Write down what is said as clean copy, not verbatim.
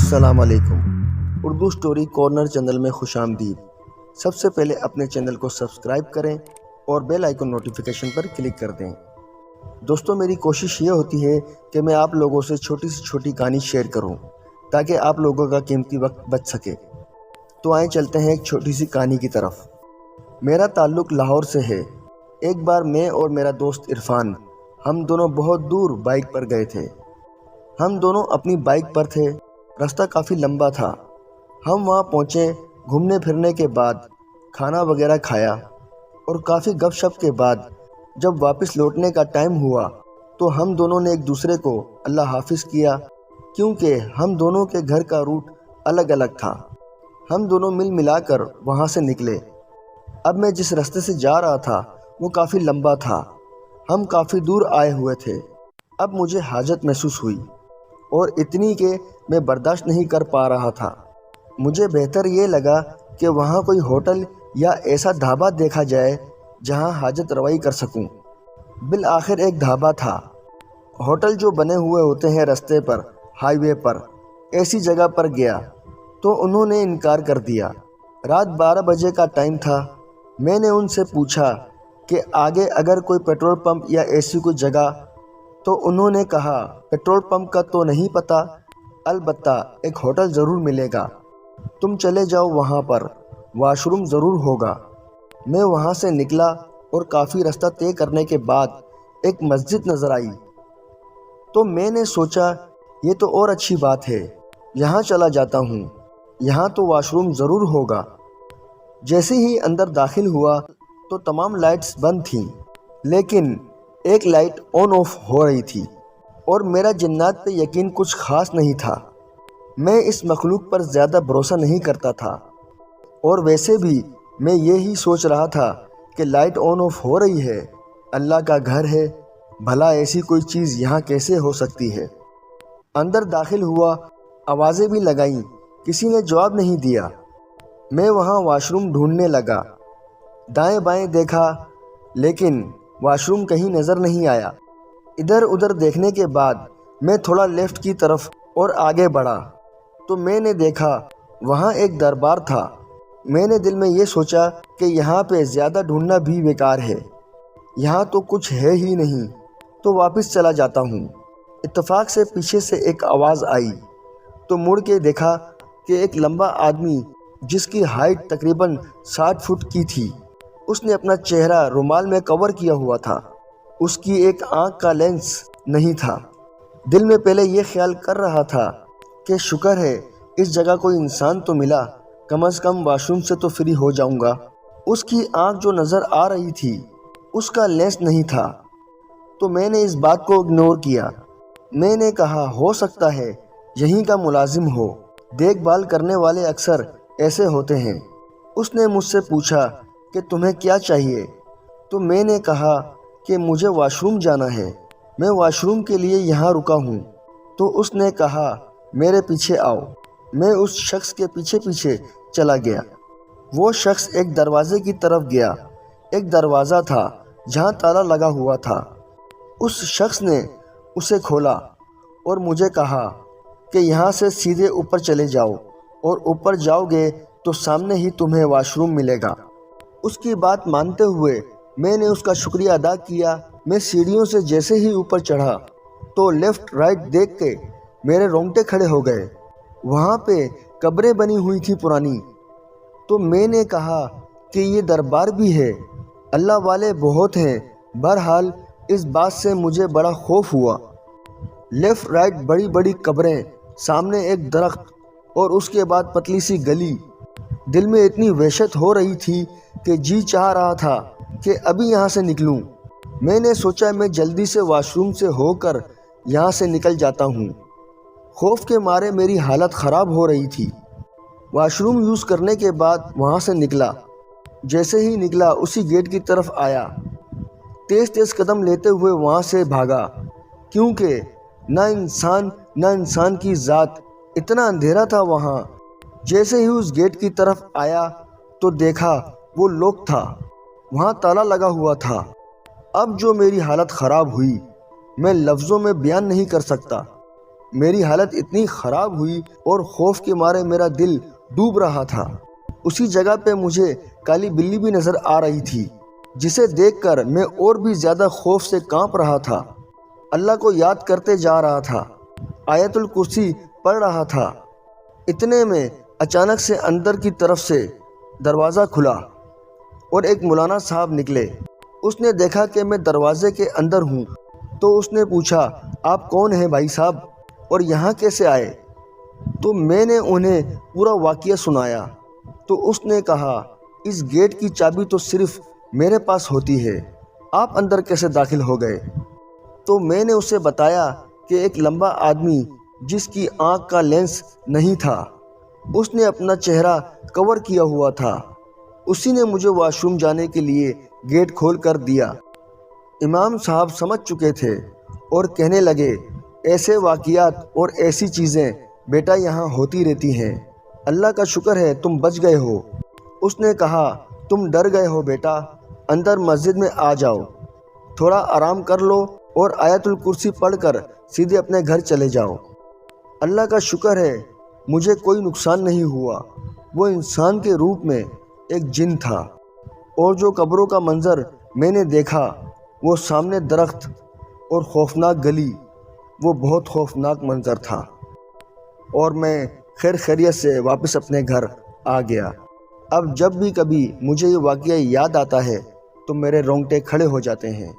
السلام علیکم۔ Urdu story corner channel میں خوش آمدید۔ سب سے پہلے اپنے چینل کو سبسکرائب کریں اور بیل آئیکن نوٹیفیکیشن پر کلک کر دیں۔ دوستو، میری کوشش یہ ہوتی ہے کہ میں آپ لوگوں سے چھوٹی سے چھوٹی کہانی شیئر کروں تاکہ آپ لوگوں کا قیمتی وقت بچ سکے۔ تو آئیں چلتے ہیں ایک چھوٹی سی کہانی کی طرف۔ میرا تعلق لاہور سے ہے۔ ایک بار میں اور میرا دوست عرفان ہم دونوں بہت دور بائک پر گئے تھے۔ ہم دونوں اپنی بائک پر تھے۔ راستہ کافی لمبا تھا۔ ہم وہاں پہنچے، گھومنے پھرنے کے بعد کھانا وغیرہ کھایا اور کافی گپ شپ کے بعد جب واپس لوٹنے کا ٹائم ہوا تو ہم دونوں نے ایک دوسرے کو اللہ حافظ کیا، کیونکہ ہم دونوں کے گھر کا روٹ الگ الگ تھا۔ ہم دونوں مل ملا کر وہاں سے نکلے۔ اب میں جس راستے سے جا رہا تھا وہ کافی لمبا تھا۔ ہم کافی دور آئے ہوئے تھے۔ اب مجھے حاجت محسوس ہوئی اور اتنی کہ میں برداشت نہیں کر پا رہا تھا۔ مجھے بہتر یہ لگا کہ وہاں کوئی ہوٹل یا ایسا ڈھابا دیکھا جائے جہاں حاجت روائی کر سکوں۔ بالآخر ایک ڈھابا تھا۔ ہوٹل جو بنے ہوئے ہوتے ہیں راستے پر، ہائی وے پر، ایسی جگہ پر گیا تو انہوں نے انکار کر دیا۔ رات 12 بجے کا ٹائم تھا۔ میں نے ان سے پوچھا کہ آگے اگر کوئی پیٹرول پمپ یا ایسی کوئی جگہ، تو انہوں نے کہا پیٹرول پمپ کا تو نہیں پتہ، البتہ ایک ہوٹل ضرور ملے گا، تم چلے جاؤ، وہاں پر واش روم ضرور ہوگا۔ میں وہاں سے نکلا اور کافی راستہ طے کرنے کے بعد ایک مسجد نظر آئی تو میں نے سوچا یہ تو اور اچھی بات ہے، یہاں چلا جاتا ہوں، یہاں تو واش روم ضرور ہوگا۔ جیسے ہی اندر داخل ہوا تو تمام لائٹس بند تھیں، لیکن ایک لائٹ آن آف ہو رہی تھی اور میرا جنات پہ یقین کچھ خاص نہیں تھا۔ میں اس مخلوق پر زیادہ بھروسہ نہیں کرتا تھا، اور ویسے بھی میں یہی سوچ رہا تھا کہ لائٹ آن آف ہو رہی ہے، اللہ کا گھر ہے، بھلا ایسی کوئی چیز یہاں کیسے ہو سکتی ہے۔ اندر داخل ہوا، آوازیں بھی لگائیں، کسی نے جواب نہیں دیا۔ میں وہاں واش روم ڈھونڈنے لگا، دائیں بائیں دیکھا، لیکن واش روم کہیں نظر نہیں آیا۔ ادھر ادھر دیکھنے کے بعد میں تھوڑا لیفٹ کی طرف اور آگے بڑھا تو میں نے دیکھا وہاں ایک دربار تھا۔ میں نے دل میں یہ سوچا کہ یہاں پہ زیادہ ڈھونڈنا بھی بیکار ہے، یہاں تو کچھ ہے ہی نہیں، تو واپس چلا جاتا ہوں۔ اتفاق سے پیچھے سے ایک آواز آئی تو مڑ کے دیکھا کہ ایک لمبا آدمی جس کی ہائٹ تقریباً 60 فٹ کی تھی، اس نے اپنا چہرہ رومال میں کور کیا ہوا تھا۔ اس کی ایک آنکھ کا لینس نہیں تھا۔ دل میں پہلے یہ خیال کر رہا تھا کہ شکر ہے اس جگہ کوئی انسان تو ملا، کم از کم واش روم سے تو فری ہو جاؤں گا۔ اس کی آنکھ جو نظر آ رہی تھی اس کا لینس نہیں تھا، تو میں نے اس بات کو اگنور کیا۔ میں نے کہا ہو سکتا ہے یہیں کا ملازم ہو، دیکھ بھال کرنے والے اکثر ایسے ہوتے ہیں۔ اس نے مجھ سے پوچھا کہ تمہیں کیا چاہیے، تو میں نے کہا کہ مجھے واش روم جانا ہے، میں واش روم کے لیے یہاں رکا ہوں۔ تو اس نے کہا میرے پیچھے آؤ۔ میں اس شخص کے پیچھے پیچھے چلا گیا۔ وہ شخص ایک دروازے کی طرف گیا۔ ایک دروازہ تھا جہاں تالا لگا ہوا تھا۔ اس شخص نے اسے کھولا اور مجھے کہا کہ یہاں سے سیدھے اوپر چلے جاؤ، اور اوپر جاؤ گے تو سامنے ہی تمہیں واش روم ملے گا۔ اس کی بات مانتے ہوئے میں نے اس کا شکریہ ادا کیا۔ میں سیڑھیوں سے جیسے ہی اوپر چڑھا تو لیفٹ رائٹ دیکھ کے میرے رونگٹے کھڑے ہو گئے۔ وہاں پہ قبریں بنی ہوئی تھی پرانی۔ تو میں نے کہا کہ یہ دربار بھی ہے، اللہ والے بہت ہیں۔ بہرحال اس بات سے مجھے بڑا خوف ہوا۔ لیفٹ رائٹ بڑی بڑی قبریں، سامنے ایک درخت، اور اس کے بعد پتلی سی گلی۔ دل میں اتنی وحشت ہو رہی تھی کہ جی چاہ رہا تھا کہ ابھی یہاں سے نکلوں۔ میں نے سوچا میں جلدی سے واش روم سے ہو کر یہاں سے نکل جاتا ہوں۔ خوف کے مارے میری حالت خراب ہو رہی تھی۔ واش روم یوز کرنے کے بعد وہاں سے نکلا۔ جیسے ہی نکلا اسی گیٹ کی طرف آیا، تیز تیز قدم لیتے ہوئے وہاں سے بھاگا، کیونکہ نہ انسان کی ذات، اتنا اندھیرا تھا وہاں۔ جیسے ہی اس گیٹ کی طرف آیا تو دیکھا وہ لاک تھا، وہاں تالا لگا ہوا تھا۔ اب جو میری حالت خراب ہوئی میں لفظوں میں بیان نہیں کر سکتا۔ میری حالت اتنی خراب ہوئی اور خوف کے مارے میرا دل ڈوب رہا تھا۔ اسی جگہ پہ مجھے کالی بلی بھی نظر آ رہی تھی، جسے دیکھ کر میں اور بھی زیادہ خوف سے کانپ رہا تھا۔ اللہ کو یاد کرتے جا رہا تھا، آیت الکرسی پڑھ رہا تھا۔ اتنے میں اچانک سے اندر کی طرف سے دروازہ کھلا اور ایک مولانا صاحب نکلے۔ اس نے دیکھا کہ میں دروازے کے اندر ہوں تو اس نے پوچھا، آپ کون ہیں بھائی صاحب اور یہاں کیسے آئے؟ تو میں نے انہیں پورا واقعہ سنایا۔ تو اس نے کہا، اس گیٹ کی چابی تو صرف میرے پاس ہوتی ہے، آپ اندر کیسے داخل ہو گئے؟ تو میں نے اسے بتایا کہ ایک لمبا آدمی جس کی آنکھ کا لینس نہیں تھا، اس نے اپنا چہرہ کور کیا ہوا تھا، اسی نے مجھے واش روم جانے کے لیے گیٹ کھول کر دیا۔ امام صاحب سمجھ چکے تھے اور کہنے لگے، ایسے واقعات اور ایسی چیزیں بیٹا یہاں ہوتی رہتی ہیں، اللہ کا شکر ہے تم بچ گئے ہو۔ اس نے کہا، تم ڈر گئے ہو بیٹا، اندر مسجد میں آ جاؤ، تھوڑا آرام کر لو اور آیت الکرسی پڑھ کر سیدھے اپنے گھر چلے جاؤ۔ اللہ کا شکر ہے مجھے کوئی نقصان نہیں ہوا۔ وہ انسان کے روپ میں ایک جن تھا، اور جو قبروں کا منظر میں نے دیکھا، وہ سامنے درخت اور خوفناک گلی، وہ بہت خوفناک منظر تھا، اور میں خیر خیریت سے واپس اپنے گھر آ گیا۔ اب جب بھی کبھی مجھے یہ واقعہ یاد آتا ہے تو میرے رونگٹے کھڑے ہو جاتے ہیں۔